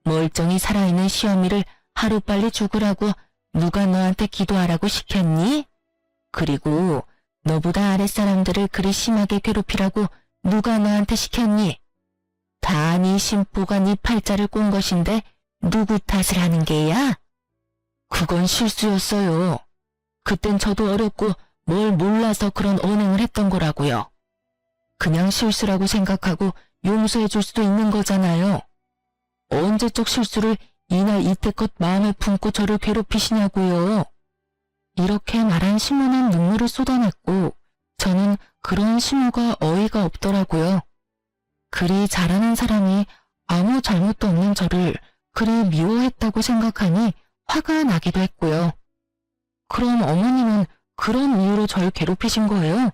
멀쩡히 살아있는 시어미를 하루빨리 죽으라고 누가 너한테 기도하라고 시켰니? 그리고 너보다 아랫사람들을 그리 심하게 괴롭히라고 누가 너한테 시켰니? 다 네 심보가 네 팔자를 꼰 것인데 누구 탓을 하는 게야? 그건 실수였어요. 그땐 저도 어렸고 뭘 몰라서 그런 언행을 했던 거라고요. 그냥 실수라고 생각하고 용서해 줄 수도 있는 거잖아요. 언제적 실수를 이날 이때껏 마음에 품고 저를 괴롭히시냐고요. 이렇게 말한 시모는 눈물을 쏟아냈고 저는 그런 시모가 어이가 없더라고요. 그리 잘하는 사람이 아무 잘못도 없는 저를 그리 미워했다고 생각하니 화가 나기도 했고요. 그럼 어머님은 그런 이유로 절 괴롭히신 거예요?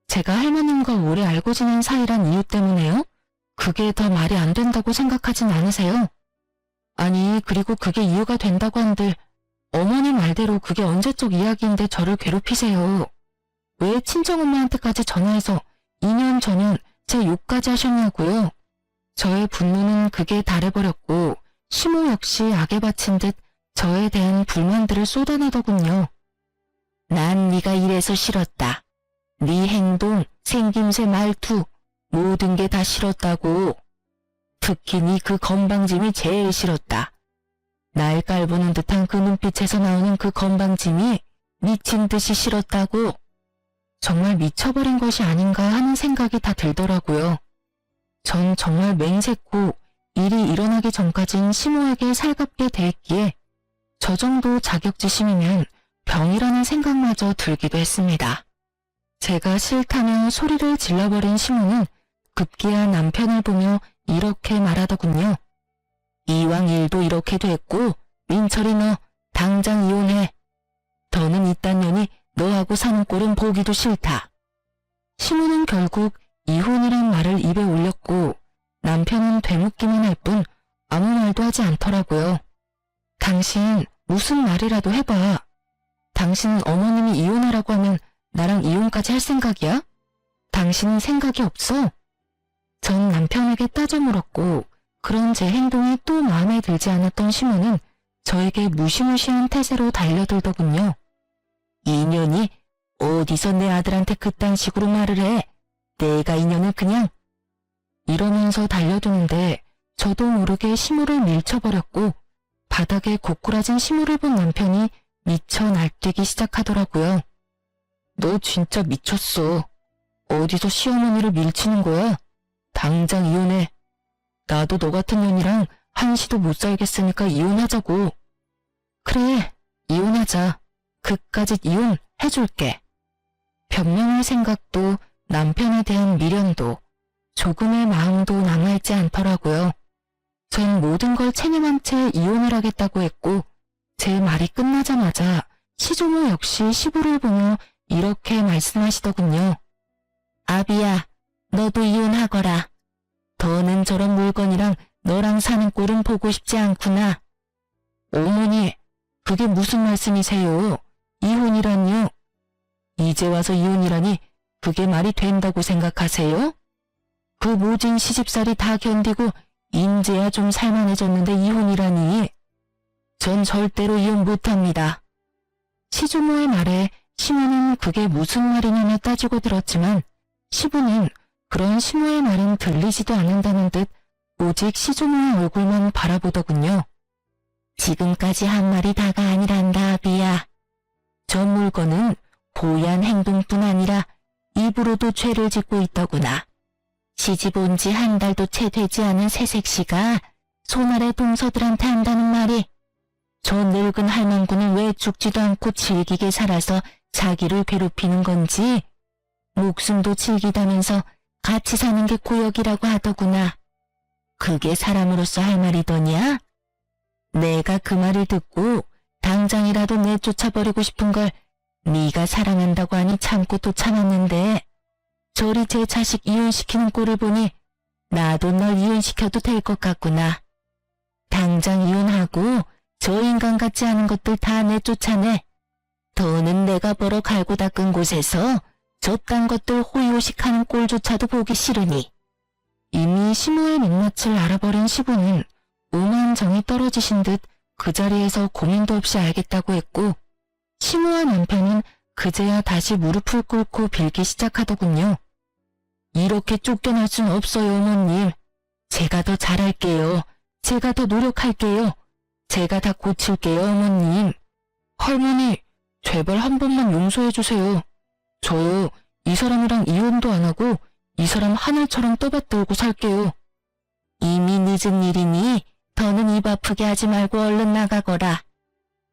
제가 할머님과 오래 알고 지낸 사이란 이유 때문에요? 그게 더 말이 안 된다고 생각하진 않으세요? 아니, 그리고 그게 이유가 된다고 한들 어머니 말대로 그게 언제적 이야기인데 저를 괴롭히세요. 왜 친정엄마한테까지 전화해서 2년 전년 제 욕까지 하셨냐고요. 저의 분노는 극에 달해버렸고 시모 역시 악에 바친 듯 저에 대한 불만들을 쏟아내더군요. 난 네가 이래서 싫었다. 네 행동, 생김새, 말투 모든 게 다 싫었다고. 특히 네 그 건방짐이 제일 싫었다. 날 깔보는 듯한 그 눈빛에서 나오는 그 건방짐이 미친 듯이 싫었다고. 정말 미쳐버린 것이 아닌가 하는 생각이 다 들더라고요. 전 정말 맹세코 일이 일어나기 전까진 시모에게 살갑게 대했기에 저 정도 자격지심이면 병이라는 생각마저 들기도 했습니다. 제가 싫다며 소리를 질러버린 시모는 급기야 남편을 보며 이렇게 말하더군요. 이왕 일도 이렇게 됐고 민철이 너 당장 이혼해. 더는 이딴 년이 너하고 사는 꼴은 보기도 싫다. 시모는 결국 이혼이란 말을 입에 올렸고 남편은 되묻기만 할 뿐 아무 말도 하지 않더라고요. 당신 무슨 말이라도 해봐. 당신은 어머님이 이혼하라고 하면 나랑 이혼까지 할 생각이야? 당신은 생각이 없어? 전 남편에게 따져 물었고 그런 제 행동이 또 마음에 들지 않았던 시모는 저에게 무시무시한 태세로 달려들더군요. 이년이 어디서 내 아들한테 그딴 식으로 말을 해. 내가 이년을 그냥. 이러면서 달려드는데 저도 모르게 시모를 밀쳐버렸고 바닥에 고꾸라진 시모를 본 남편이 미쳐 날뛰기 시작하더라고요. 너 진짜 미쳤어. 어디서 시어머니를 밀치는 거야? 당장 이혼해. 나도 너 같은 년이랑 한시도 못 살겠으니까 이혼하자고. 그래, 이혼하자. 그까짓 이혼 해줄게. 변명할 생각도 남편에 대한 미련도 조금의 마음도 남아있지 않더라고요. 전 모든 걸 체념한 채 이혼을 하겠다고 했고 제 말이 끝나자마자 시조모 역시 시부를 보며 이렇게 말씀하시더군요. 아비야, 너도 이혼하거라. 더는 저런 물건이랑 너랑 사는 꼴은 보고 싶지 않구나. 어머니, 그게 무슨 말씀이세요? 이혼이란요? 이제 와서 이혼이라니 그게 말이 된다고 생각하세요? 그 모진 시집살이 다 견디고 인제야 좀 살만해졌는데 이혼이라니. 전 절대로 이혼 못합니다. 시주모의 말에 시모는 그게 무슨 말이냐며 따지고 들었지만 시부는 그런 시모의 말은 들리지도 않는다는 듯 오직 시주모의 얼굴만 바라보더군요. 지금까지 한 말이 다가 아니란다, 아비야. 저 물건은 고얀 행동뿐 아니라 입으로도 죄를 짓고 있더구나. 시집 온 지 한 달도 채 되지 않은 새색시가 손아래 동서들한테 한다는 말이 저 늙은 할망구는 왜 죽지도 않고 질기게 살아서 자기를 괴롭히는 건지 목숨도 질기다면서 같이 사는 게 고역이라고 하더구나. 그게 사람으로서 할 말이더냐? 내가 그 말을 듣고 당장이라도 내쫓아버리고 싶은 걸 네가 사랑한다고 하니 참고 또 참았는데 저리 제 자식 이혼시키는 꼴을 보니 나도 널 이혼시켜도 될 것 같구나. 당장 이혼하고 저 인간 같지 않은 것들 다 내쫓아내. 더는 내가 벌어 갈고 닦은 곳에서 저딴 것들 호의호식하는 꼴조차도 보기 싫으니. 이미 시모의 민낯을 알아버린 시부는 오만 정이 떨어지신 듯 그 자리에서 고민도 없이 알겠다고 했고 시모와 남편은 그제야 다시 무릎을 꿇고 빌기 시작하더군요. 이렇게 쫓겨날 순 없어요, 어머님. 제가 더 잘할게요. 제가 더 노력할게요. 제가 다 고칠게요, 어머님. 할머니, 제발 한 번만 용서해주세요. 저요, 이 사람이랑 이혼도 안 하고 이 사람 하늘처럼 떠받들고 살게요. 이미 늦은 일이니 더는 입 아프게 하지 말고 얼른 나가거라.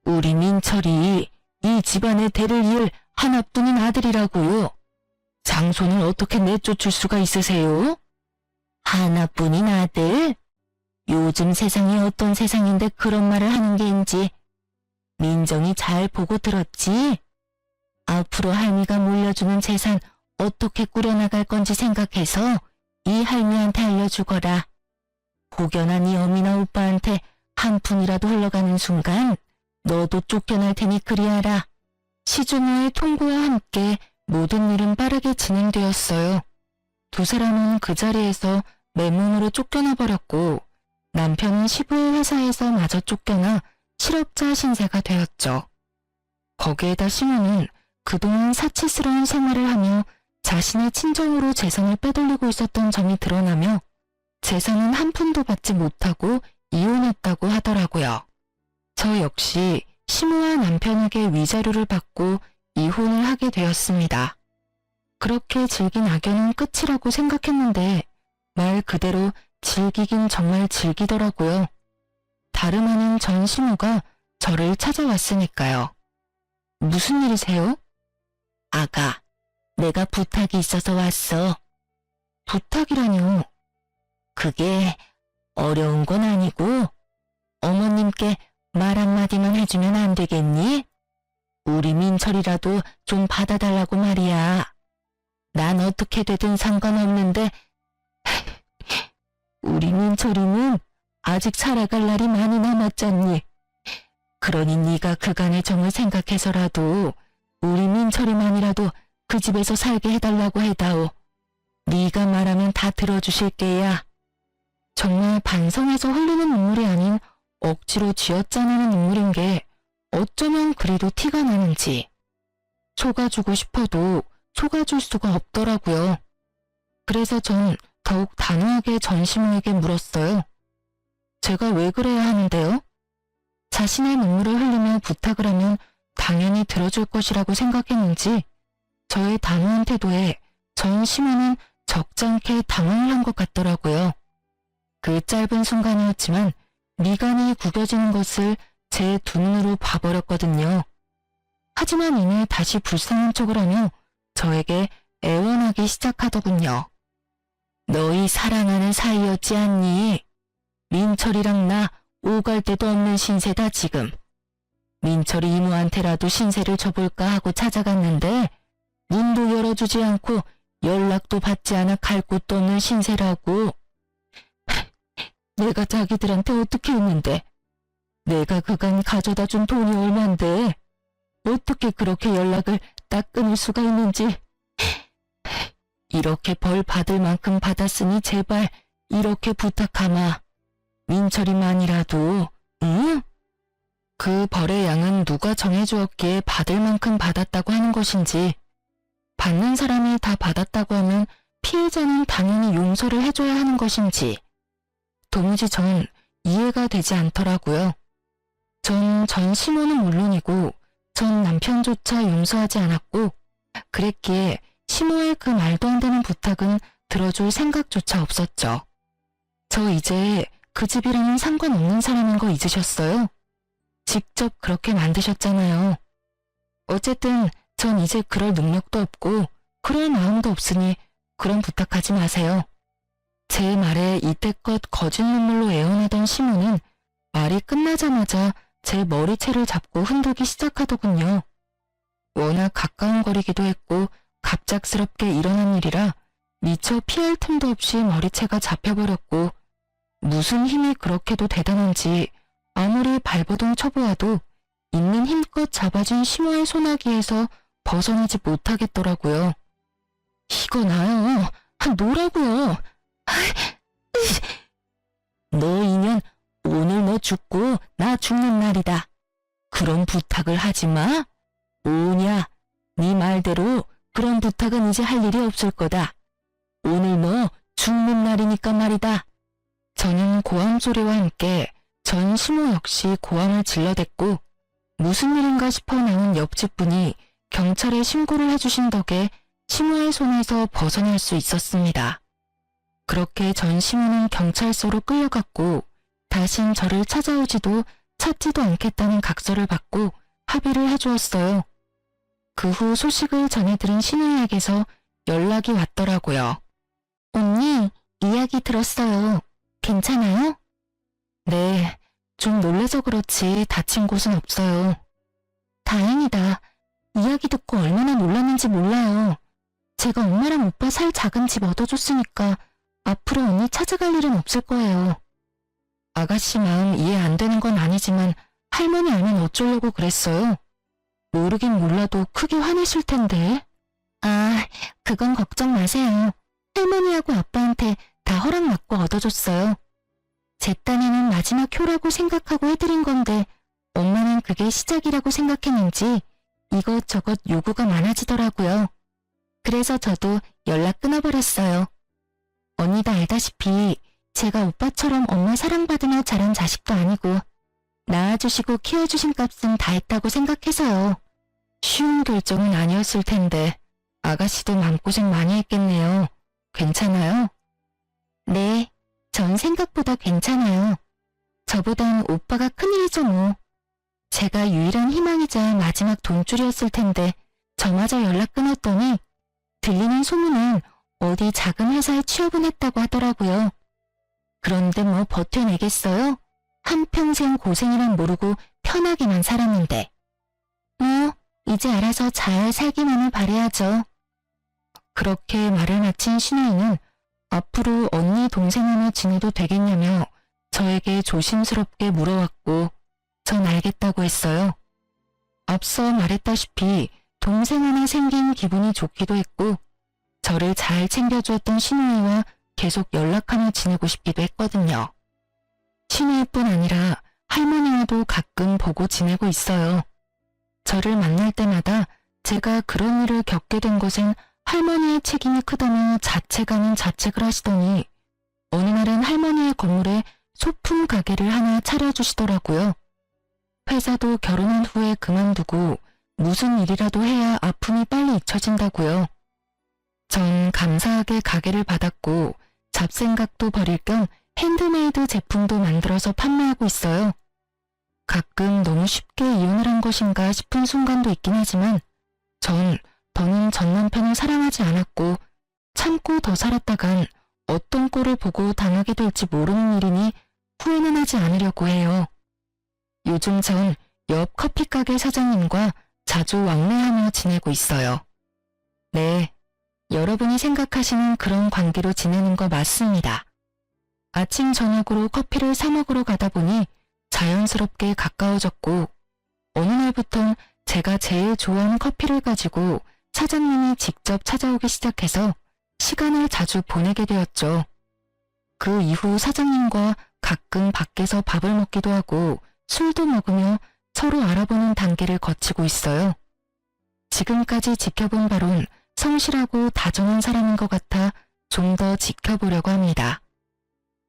우리 민철이 이 집안의 대를 이을 하나뿐인 아들이라고요. 장손을 어떻게 내쫓을 수가 있으세요? 하나뿐인 아들? 요즘 세상이 어떤 세상인데 그런 말을 하는 게인지 민정이 잘 보고 들었지? 앞으로 할미가 물려주는 재산 어떻게 꾸려나갈 건지 생각해서 이 할미한테 알려주거라. 혹여나 네 어미나 오빠한테 한 푼이라도 흘러가는 순간 너도 쫓겨날 테니 그리하라. 시주모의 통보와 함께 모든 일은 빠르게 진행되었어요. 두 사람은 그 자리에서 맨몸으로 쫓겨나 버렸고 남편은 시부의 회사에서 마저 쫓겨나 실업자 신세가 되었죠. 거기에다 시모는 그동안 사치스러운 생활을 하며 자신의 친정으로 재산을 빼돌리고 있었던 점이 드러나며 재산은 한 푼도 받지 못하고 이혼했다고 하더라고요. 저 역시 시모와 남편에게 위자료를 받고 이혼을 하게 되었습니다. 그렇게 즐긴 악연은 끝이라고 생각했는데 말 그대로 즐기긴 정말 즐기더라고요. 다름 아닌 전 시모가 저를 찾아왔으니까요. 무슨 일이세요? 아가, 내가 부탁이 있어서 왔어. 부탁이라뇨? 그게 어려운 건 아니고 어머님께 말 한마디만 해주면 안 되겠니? 우리 민철이라도 좀 받아달라고 말이야. 난 어떻게 되든 상관없는데 우리 민철이는 아직 살아갈 날이 많이 남았잖니. 그러니 네가 그간의 정을 생각해서라도 우리 민철이만이라도 그 집에서 살게 해달라고 해다오. 네가 말하면 다 들어주실 게야. 정말 반성해서 흘리는 눈물이 아닌 억지로 쥐어짜내는 눈물인 게 어쩌면 그리도 티가 나는지. 속아주고 싶어도 속아줄 수가 없더라고요. 그래서 전 더욱 단호하게 전시모에게 물었어요. 제가 왜 그래야 하는데요? 자신의 눈물을 흘리며 부탁을 하면 당연히 들어줄 것이라고 생각했는지 저의 단호한 태도에 전시모는 적잖게 당황을 한 것 같더라고요. 그 짧은 순간이었지만 미간이 구겨지는 것을 제 두 눈으로 봐버렸거든요. 하지만 이내 다시 불쌍한 척을 하며 저에게 애원하기 시작하더군요. 너희 사랑하는 사이였지 않니? 민철이랑 나 오갈 데도 없는 신세다 지금. 민철이 이모한테라도 신세를 져볼까 하고 찾아갔는데 문도 열어주지 않고 연락도 받지 않아 갈 곳도 없는 신세라고. 내가 자기들한테 어떻게 했는데? 내가 그간 가져다 준 돈이 얼만데 어떻게 그렇게 연락을 딱 끊을 수가 있는지. 이렇게 벌 받을 만큼 받았으니 제발 이렇게 부탁하마. 민철이만이라도, 응? 그 벌의 양은 누가 정해주었기에 받을 만큼 받았다고 하는 것인지, 받는 사람이 다 받았다고 하면 피해자는 당연히 용서를 해줘야 하는 것인지 도무지 전 이해가 되지 않더라고요. 전 시모는 물론이고 전 남편조차 용서하지 않았고 그랬기에 시모의 그 말도 안 되는 부탁은 들어줄 생각조차 없었죠. 저 이제 그 집이랑은 상관없는 사람인 거 잊으셨어요? 직접 그렇게 만드셨잖아요. 어쨌든 전 이제 그럴 능력도 없고 그럴 마음도 없으니 그런 부탁하지 마세요. 제 말에 이때껏 거짓 눈물로 애원하던 시모는 말이 끝나자마자 제 머리채를 잡고 흔들기 시작하더군요. 워낙 가까운 거리기도 했고 갑작스럽게 일어난 일이라 미처 피할 틈도 없이 머리채가 잡혀버렸고 무슨 힘이 그렇게도 대단한지 아무리 발버둥 쳐보아도 있는 힘껏 잡아준 시모의 소나기에서 벗어나지 못하겠더라고요. 이거 나요. 노라고요. 너 인연 오늘 너 죽고 나 죽는 날이다. 그런 부탁을 하지 마. 오냐, 네 말대로 그런 부탁은 이제 할 일이 없을 거다. 오늘 너 죽는 날이니까 말이다. 저는 고함 소리와 함께 전 시모 역시 고함을 질러댔고 무슨 일인가 싶어 나온 옆집 분이 경찰에 신고를 해주신 덕에 시모의 손에서 벗어날 수 있었습니다. 그렇게 전 시모는 경찰서로 끌려갔고 다신 저를 찾아오지도 찾지도 않겠다는 각서를 받고 합의를 해주었어요. 그 후 소식을 전해 들은 시누이에게서 연락이 왔더라고요. 언니, 이야기 들었어요. 괜찮아요? 네, 좀 놀라서 그렇지 다친 곳은 없어요. 다행이다. 이야기 듣고 얼마나 놀랐는지 몰라요. 제가 엄마랑 오빠 살 작은 집 얻어줬으니까 앞으로 언니 찾아갈 일은 없을 거예요. 아가씨 마음 이해 안 되는 건 아니지만 할머니 알면 어쩌려고 그랬어요? 모르긴 몰라도 크게 화내실 텐데. 아, 그건 걱정 마세요. 할머니하고 아빠한테 다 허락받고 얻어줬어요. 제 딴에는 마지막 효라고 생각하고 해드린 건데 엄마는 그게 시작이라고 생각했는지 이것저것 요구가 많아지더라고요. 그래서 저도 연락 끊어버렸어요. 언니도 알다시피 제가 오빠처럼 엄마 사랑받으며 자란 자식도 아니고 낳아주시고 키워주신 값은 다 했다고 생각해서요. 쉬운 결정은 아니었을 텐데 아가씨도 마음고생 많이 했겠네요. 괜찮아요? 네, 전 생각보다 괜찮아요. 저보단 오빠가 큰일이죠 뭐. 제가 유일한 희망이자 마지막 돈줄이었을 텐데 저마저 연락 끊었더니 들리는 소문은 어디 작은 회사에 취업은 했다고 하더라고요. 그런데 뭐 버텨내겠어요? 한평생 고생이란 모르고 편하게만 살았는데. 뭐 이제 알아서 잘 살기만을 바라야죠. 그렇게 말을 마친 신우이는 앞으로 언니 동생하며 지내도 되겠냐며 저에게 조심스럽게 물어왔고 전 알겠다고 했어요. 앞서 말했다시피 동생 하나 생긴 기분이 좋기도 했고 저를 잘 챙겨주었던 신우이와 계속 연락하며 지내고 싶기도 했거든요. 신우이뿐 아니라 할머니와도 가끔 보고 지내고 있어요. 저를 만날 때마다 제가 그런 일을 겪게 된 것은 할머니의 책임이 크다며 자책 아닌 자책을 하시더니 어느 날은 할머니의 건물에 소품 가게를 하나 차려주시더라고요. 회사도 결혼한 후에 그만두고 무슨 일이라도 해야 아픔이 빨리 잊혀진다고요. 전 감사하게 가게를 받았고 잡생각도 버릴 겸 핸드메이드 제품도 만들어서 판매하고 있어요. 가끔 너무 쉽게 이혼을 한 것인가 싶은 순간도 있긴 하지만 전 더는 전 남편을 사랑하지 않았고 참고 더 살았다간 어떤 꼴을 보고 당하게 될지 모르는 일이니 후회는 하지 않으려고 해요. 요즘 전 옆 커피가게 사장님과 자주 왕래하며 지내고 있어요. 네, 여러분이 생각하시는 그런 관계로 지내는 거 맞습니다. 아침 저녁으로 커피를 사 먹으러 가다 보니 자연스럽게 가까워졌고 어느 날부턴 제가 제일 좋아하는 커피를 가지고 사장님이 직접 찾아오기 시작해서 시간을 자주 보내게 되었죠. 그 이후 사장님과 가끔 밖에서 밥을 먹기도 하고 술도 먹으며 서로 알아보는 단계를 거치고 있어요. 지금까지 지켜본 바론 성실하고 다정한 사람인 것 같아 좀 더 지켜보려고 합니다.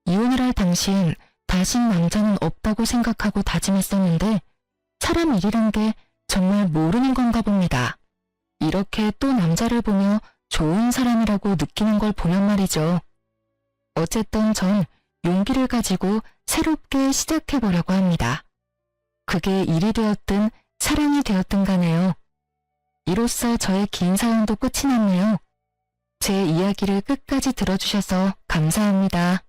이혼을 할 당시엔 다신 남자는 없다고 생각하고 다짐했었는데 사람 일이란 게 정말 모르는 건가 봅니다. 이렇게 또 남자를 보며 좋은 사람이라고 느끼는 걸 보면 말이죠. 어쨌든 전 용기를 가지고 새롭게 시작해보려고 합니다. 그게 일이 되었든 사랑이 되었든 간에요. 이로써 저의 긴 사연도 끝이 났네요. 제 이야기를 끝까지 들어주셔서 감사합니다.